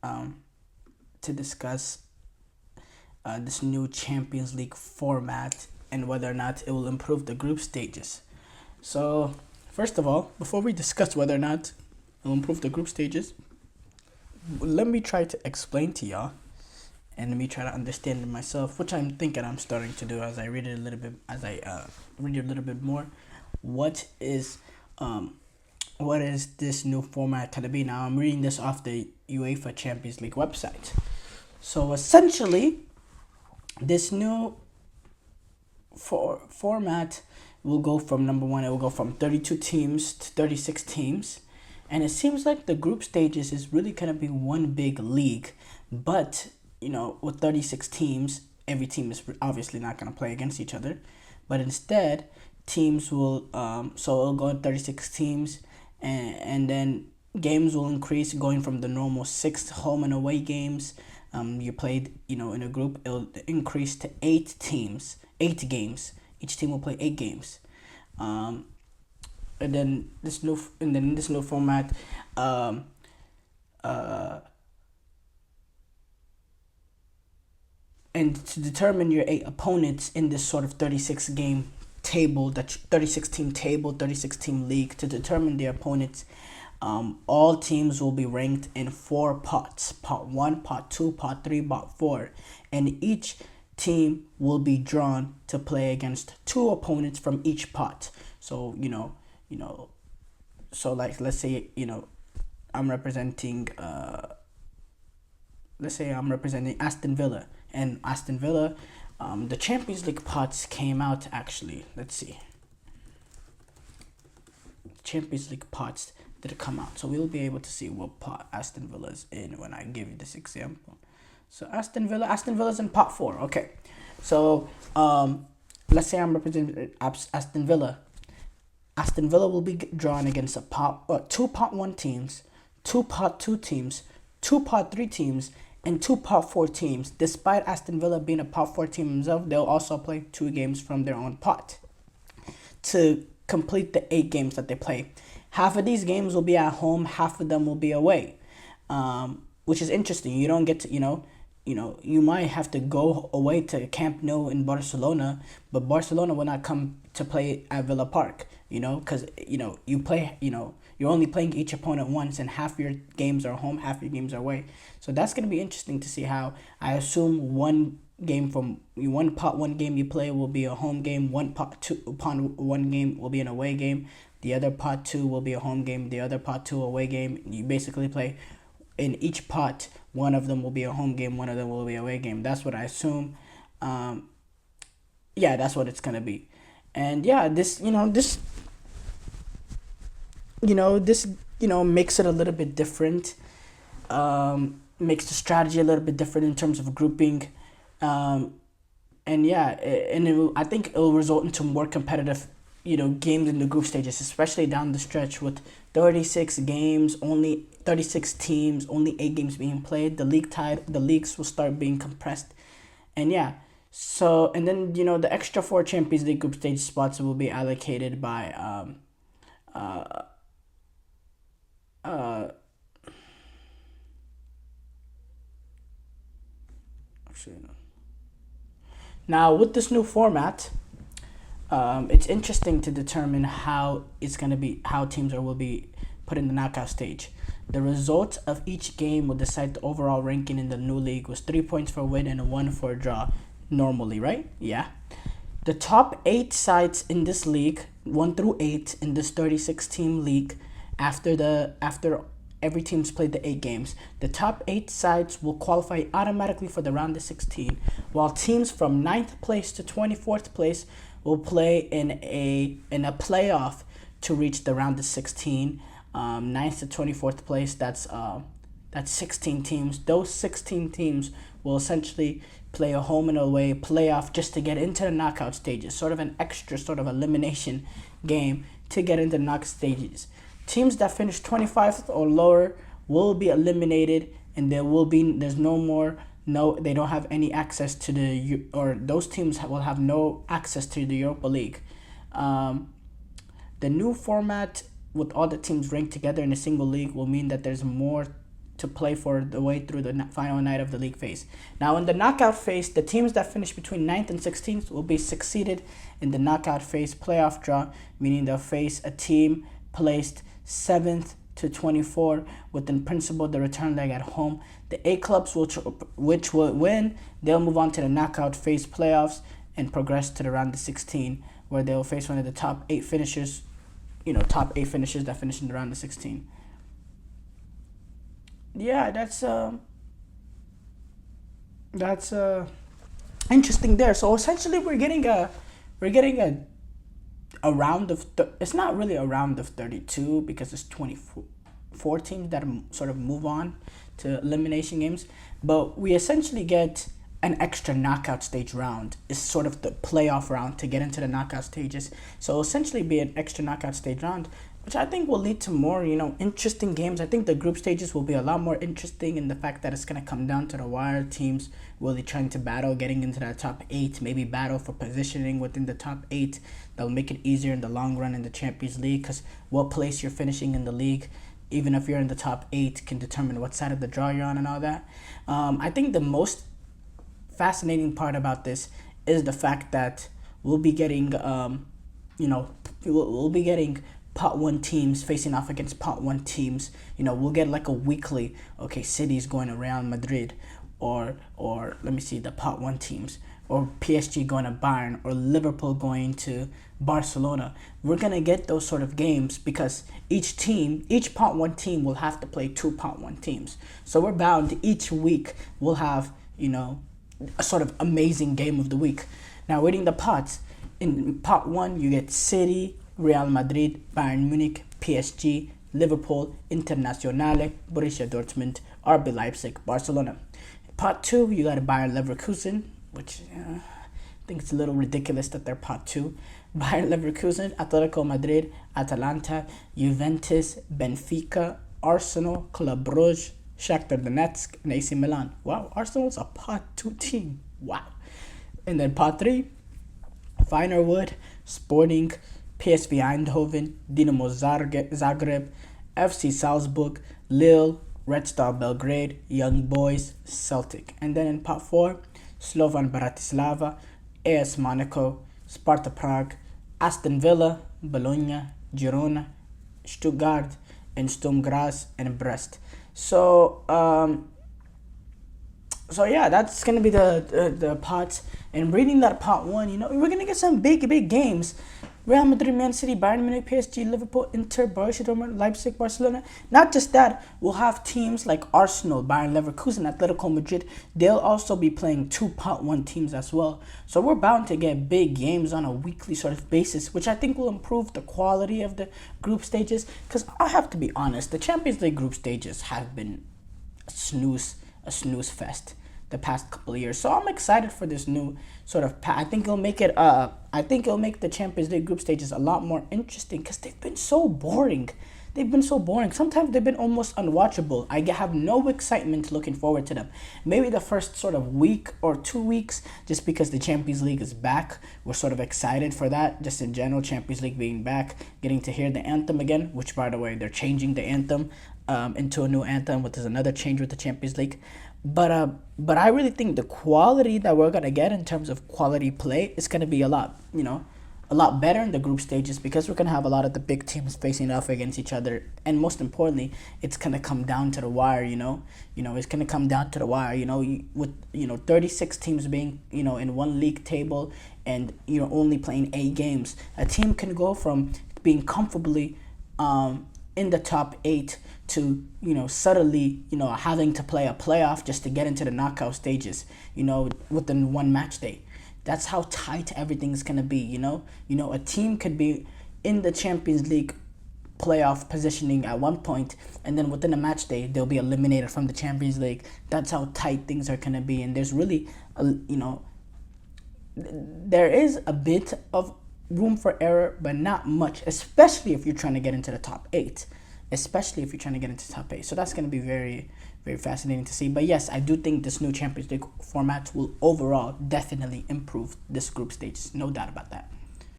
to discuss this new Champions League format and whether or not it will improve the group stages. So, first of all, before we discuss whether or not it will improve the group stages, let me try to explain to y'all and let me try to understand it myself, which I'm thinking I'm starting to do as I read it a little bit, read it a little bit more. What is this new format going to be? Now I'm reading this off the UEFA Champions League website. So essentially, this new format will go from, number one, it will go from 32 teams to 36 teams. And it seems like the group stages is really going to be one big league. But, with 36 teams, every team is obviously not going to play against each other. But instead, teams will, so it'll go 36 teams. And then games will increase, going from the normal 6 home and away games you played, in a group. It'll increase to 8 teams, 8 games. Each team will play 8 games. And then this new format, and to determine your 8 opponents in this sort of 36 game table, that 36 team table, 36 team league, to determine their opponents, all teams will be ranked in 4 pots: pot 1, pot 2, pot 3, pot 4, and each team will be drawn to play against 2 opponents from each pot. So so like, let's say I'm representing Aston Villa, and Aston Villa, the Champions League pots came out actually. Let's see. Champions League pots did come out, so we'll be able to see what pot Aston Villa is in when I give you this example. So Aston Villa's in pot 4. Okay, so let's say I'm representing Aston Villa. Aston Villa will be drawn against 2 pot 1 teams, 2 pot 2 teams, 2 pot 3 teams, and 2 pot 4 teams. Despite Aston Villa being a pot 4 team themselves, they'll also play 2 games from their own pot to complete the 8 games that they play. Half of these games will be at home, half of them will be away, which is interesting. You don't get to, you might have to go away to Camp Nou in Barcelona, but Barcelona will not come to play at Villa Park, because, you play, you're only playing each opponent once, and half your games are home, half your games are away. So that's going to be interesting to see how, I assume, one pot 1 game you play will be a home game, pot 1 game will be an away game, the other pot 2 will be a home game, the other pot 2 away game. You basically play in each pot, one of them will be a home game, one of them will be a away game. That's what I assume. That's what it's gonna be. And this makes it a little bit different. Makes the strategy a little bit different in terms of grouping. I think it will result into more competitive games in the group stages, especially down the stretch with 36 games, only 36 teams, only 8 games being played. The leagues will start being compressed. And then the extra 4 Champions League group stage spots will be allocated by now with this new format, it's interesting to determine how teams will be put in the knockout stage. The result of each game will decide the overall ranking in the new league, with 3 points for a win and 1 for a draw normally, right? Yeah. The top 8 sides in this league, 1 through 8 in this 36 team league, after every team's played the 8 games, the top 8 sides will qualify automatically for the round of 16, while teams from 9th place to 24th place will play in a playoff to reach the round of 16. 9th to 24th place, that's 16 teams. Those 16 teams will essentially play a home and away playoff just to get into the knockout stages, sort of an extra sort of elimination game to get into the knockout stages. Teams that finish 25th or lower will be eliminated, and they don't have any access to those teams will have no access to the Europa League. The new format with all the teams ranked together in a single league will mean that there's more to play for the way through the final night of the league phase. Now, in the knockout phase, the teams that finish between 9th and 16th will be succeeded in the knockout phase playoff draw, meaning they'll face a team placed 7th to 24, with in principle the return leg at home. The A clubs which will win, they'll move on to the knockout phase playoffs and progress to the round of 16, where they'll face one of the top 8 finishers, top 8 finishers that finish in the round of 16. Yeah, that's interesting there. So essentially, we're getting a round of it's not really a round of 32 because it's 24 teams that sort of move on to elimination games, but we essentially get an extra knockout stage round. Is sort of the playoff round to get into the knockout stages. So essentially be an extra knockout stage round, which I think will lead to more, interesting games. I think the group stages will be a lot more interesting in the fact that it's going to come down to the wire. Teams really trying to battle getting into that top 8, maybe battle for positioning within the top 8. That'll make it easier in the long run in the Champions League, because what place you're finishing in the league, even if you're in the top 8, can determine what side of the draw you're on and all that. I think the most fascinating part about this is the fact that we'll be getting, we'll be getting pot 1 teams facing off against pot 1 teams. We'll get like a weekly, okay, City's going to Real Madrid, or let me see, the pot 1 teams, or PSG going to Bayern, or Liverpool going to Barcelona. We're going to get those sort of games because each pot 1 team will have to play 2 pot 1 teams. So we're bound each week we'll have, a sort of amazing game of the week. Now, reading the pots, in pot 1, you get City, Real Madrid, Bayern Munich, PSG, Liverpool, Internazionale, Borussia Dortmund, RB Leipzig, Barcelona. Pot 2, you got Bayern Leverkusen, which I think it's a little ridiculous that they're pot 2. Bayern Leverkusen, Atletico Madrid, Atalanta, Juventus, Benfica, Arsenal, Club Brugge, Shakhtar Donetsk, and AC Milan. Wow, Arsenal's a pot 2 team. Wow. And then pot 3, Feyenoord, Sporting, PSV Eindhoven, Dinamo Zagreb, FC Salzburg, Lille, Red Star Belgrade, Young Boys, Celtic. And then in pot 4, Slovan Bratislava, AS Monaco, Sparta Prague, Aston Villa, Bologna, Girona, Stuttgart, and Sturm Graz and Brest. So yeah, that's gonna be the pots. And reading that pot 1, we're gonna get some big games. Real Madrid, Man City, Bayern Munich, PSG, Liverpool, Inter, Borussia Dortmund, Leipzig, Barcelona. Not just that, we'll have teams like Arsenal, Bayern Leverkusen, Atletico Madrid. They'll also be playing 2 pot 1 teams as well. So we're bound to get big games on a weekly sort of basis, which I think will improve the quality of the group stages. Because I have to be honest, the Champions League group stages have been a snooze fest the past couple of years. So I'm excited for this new sort of I think it'll make the Champions League group stages a lot more interesting, because they've been so boring. Sometimes they've been almost unwatchable. I have no excitement looking forward to them. Maybe the first sort of week or 2 weeks, just because the Champions League is back. We're sort of excited for that, just in general, Champions League being back, getting to hear the anthem again, which, by the way, they're changing the anthem into a new anthem, which is another change with the Champions League. But I really think the quality that we're gonna get in terms of quality play is gonna be a lot better in the group stages, because we're gonna have a lot of the big teams facing off against each other, and most importantly, it's gonna come down to the wire. It's gonna come down to the wire. With 36 teams being in one league table, and you're only playing 8 games, a team can go from being comfortably in the top 8 to suddenly having to play a playoff just to get into the knockout stages within one match day. That's how tight everything's gonna be. A team could be in the Champions League playoff positioning at one point, and then within a match day they'll be eliminated from the Champions League. That's how tight things are gonna be. And there's really there is a bit of room for error, but not much, especially if you're trying to get into the top 8. So that's going to be very, very fascinating to see. But yes, I do think this new Champions League format will overall definitely improve this group stage. No doubt about that.